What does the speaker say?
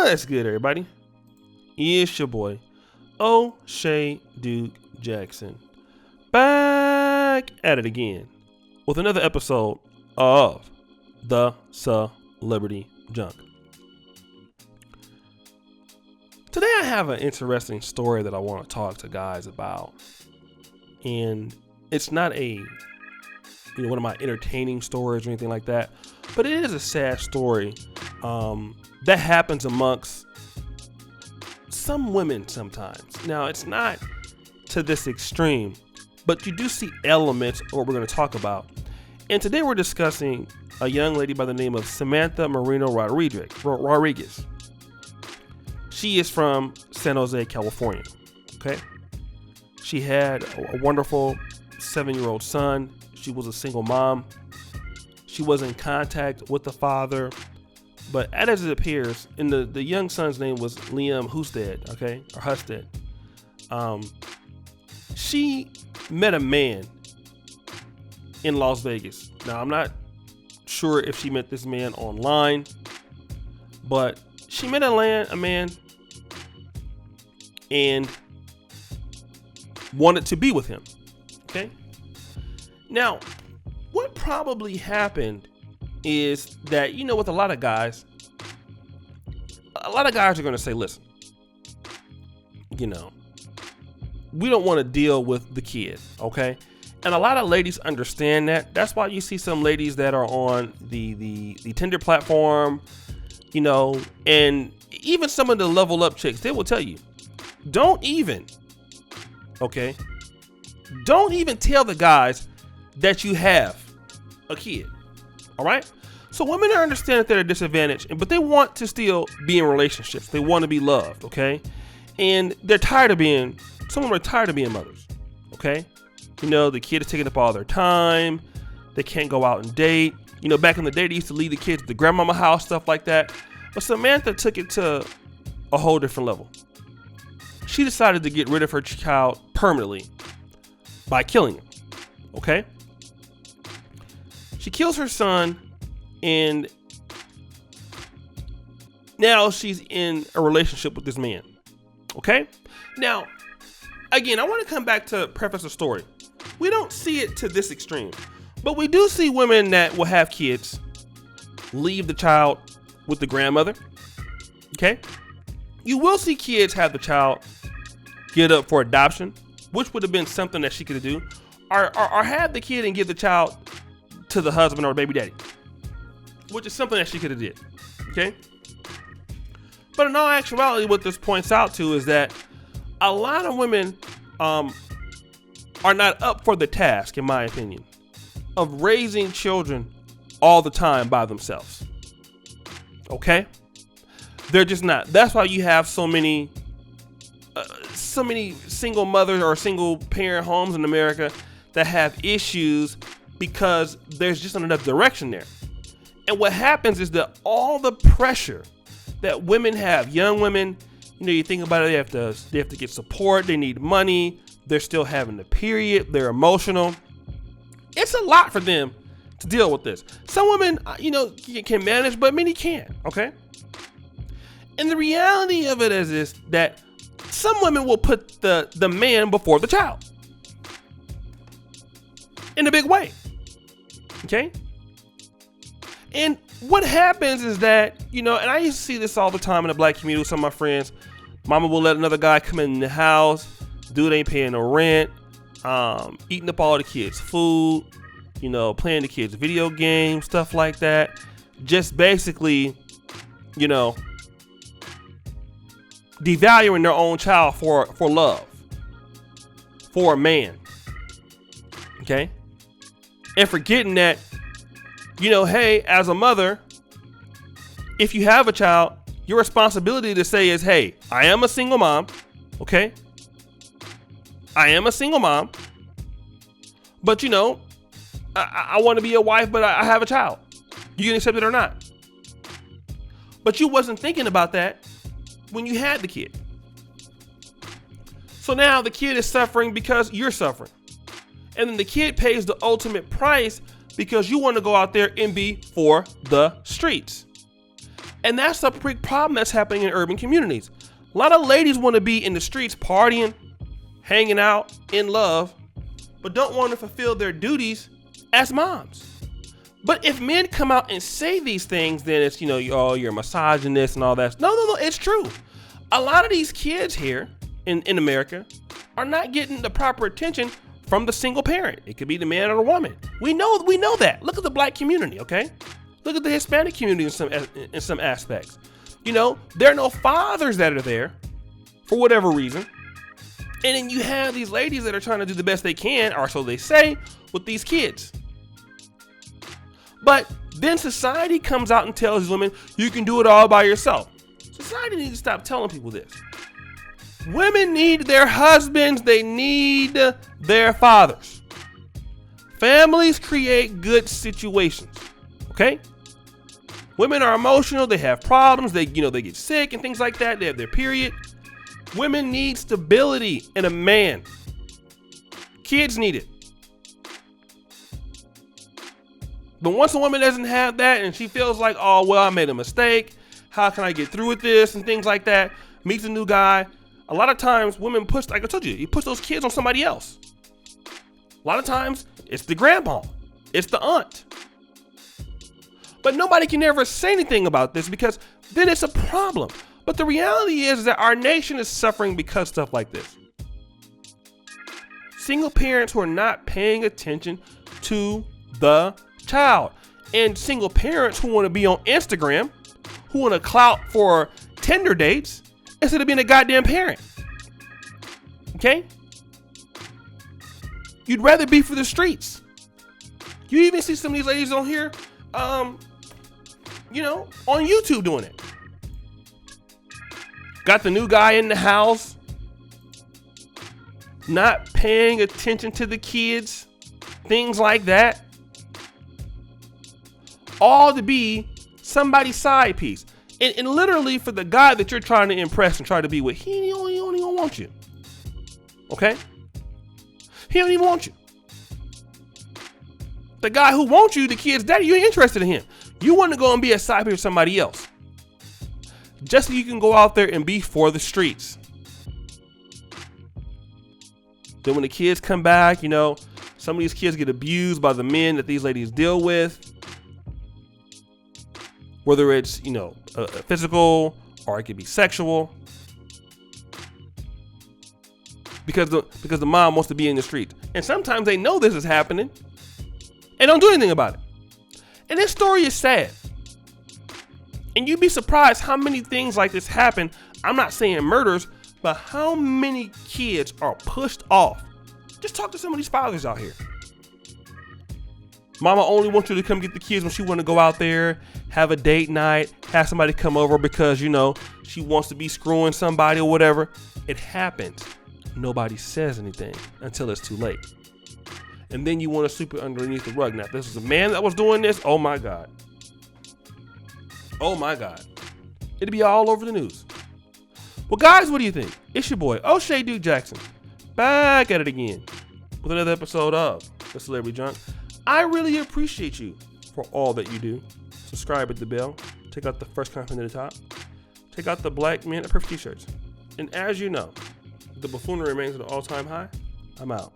What's good, everybody? It's your boy, O'Shea Duke Jackson, back at it again with another episode of The Celebrity Junk. Today I have an interesting story that I want to talk to guys about, and it's not one of my entertaining stories or anything like that, but it is a sad story that happens amongst some women sometimes. Now, it's not to this extreme, but you do see elements of what we're going to talk about. And today we're discussing a young lady by the name of Samantha Moreno Rodriguez. She is from San Jose, California. Okay. She had a wonderful 7-year-old son. She was a single mom. She was in contact with the father, but as it appears, and the young son's name was Liam Husted, okay, or Husted. She met a man in Las Vegas. Now, I'm not sure if she met this man online, but she met a man and wanted to be with him, okay? Now, what probably happened is that, with a lot of guys are going to say, listen, we don't want to deal with the kid, okay? And a lot of ladies understand that. That's why you see some ladies that are on the Tinder platform, and even some of the level up chicks, they will tell you, don't even tell the guys that you have a kid. All right. So women understand that they're at a disadvantage, but they want to still be in relationships. They want to be loved. Okay. And they're tired of being, some of them are tired of being mothers. Okay. The kid is taking up all their time. They can't go out and date. Back in the day, they used to leave the kids at the grandmama house, stuff like that. But Samantha took it to a whole different level. She decided to get rid of her child permanently by killing him. Okay. She kills her son, and now she's in a relationship with this man. Okay? Now, again, I want to come back to preface the story. We don't see it to this extreme, but we do see women that will have kids, leave the child with the grandmother. Okay? You will see kids have the child get up for adoption, which would have been something that she could do, or have the kid and give the child to the husband or baby daddy, which is something that she could have did. Okay. But in all actuality, what this points out to is that a lot of women are not up for the task, in my opinion, of raising children all the time by themselves. Okay. They're just not. That's why you have so many single mothers or single parent homes in America that have issues because there's just not enough direction there. And what happens is that all the pressure that women have, young women, you think about it, they have to get support, they need money, they're still having the period, they're emotional. It's a lot for them to deal with this. Some women, can manage, but many can't, okay? And the reality of it is that some women will put the man before the child in a big way. Okay. And what happens is that, and I used to see this all the time in the black community with some of my friends. Mama will let another guy come in the house. Dude ain't paying no rent. Eating up all the kids' food, playing the kids' video games, stuff like that. Just basically, devaluing their own child for love, for a man. Okay. And forgetting that, hey, as a mother, if you have a child, your responsibility to say is, hey, I am a single mom. Okay. I am a single mom. But, I want to be a wife, but I have a child. You can accept it or not. But you wasn't thinking about that when you had the kid. So now the kid is suffering because you're suffering. And then the kid pays the ultimate price because you want to go out there and be for the streets. And that's a big problem that's happening in urban communities. A lot of ladies want to be in the streets partying, hanging out, in love, but don't want to fulfill their duties as moms. But if men come out and say these things, then it's, oh, you're a misogynist and all that. No, it's true. A lot of these kids here in America are not getting the proper attention from the single parent. It could be the man or the woman. We know that. Look at the black community, okay? Look at the Hispanic community in some aspects. There are no fathers that are there for whatever reason. And then you have these ladies that are trying to do the best they can, or so they say, with these kids. But then society comes out and tells women, you can do it all by yourself. Society needs to stop telling people this. Women need their husbands. They need their fathers. Families create good situations. Okay? Women are emotional. They have problems. They get sick and things like that. They have their period. Women need stability in a man. Kids need it. But once a woman doesn't have that and she feels like, oh, well, I made a mistake. How can I get through with this and things like that? Meets a new guy. A lot of times women push, like I told you push those kids on somebody else. A lot of times it's the grandpa. It's the aunt. But nobody can ever say anything about this because then it's a problem. But the reality is that our nation is suffering because of stuff like this. Single parents who are not paying attention to the child, and single parents who want to be on Instagram, who want to clout for Tinder dates instead of being a goddamn parent. Okay? You'd rather be for the streets. You even see some of these ladies on here, on YouTube doing it. Got the new guy in the house, not paying attention to the kids, things like that. All to be somebody's side piece. And literally for the guy that you're trying to impress and try to be with, he don't even want you. Okay? He don't even want you. The guy who wants you, the kid's daddy, you ain't interested in him. You want to go and be a side piece with somebody else. Just so you can go out there and be for the streets. Then when the kids come back, some of these kids get abused by the men that these ladies deal with. Whether it's, physical or it could be sexual. Because the mom wants to be in the street. And sometimes they know this is happening and don't do anything about it. And this story is sad. And you'd be surprised how many things like this happen. I'm not saying murders, but how many kids are pushed off. Just talk to some of these fathers out here. Mama only wants you to come get the kids when she want to go out there, have a date night, have somebody come over because, she wants to be screwing somebody or whatever. It happens. Nobody says anything until it's too late. And then you want to sweep it underneath the rug. Now, if this was a man that was doing this, oh my God. Oh my God. It'd be all over the news. Well, guys, what do you think? It's your boy, O'Shea Duke Jackson, back at it again with another episode of The Celebrity Junk. I really appreciate you for all that you do. Subscribe with the bell. Check out the first comment at the top. Check out the Black Men at Perfect t-shirts. And as you know, the buffoonery remains at an all-time high. I'm out.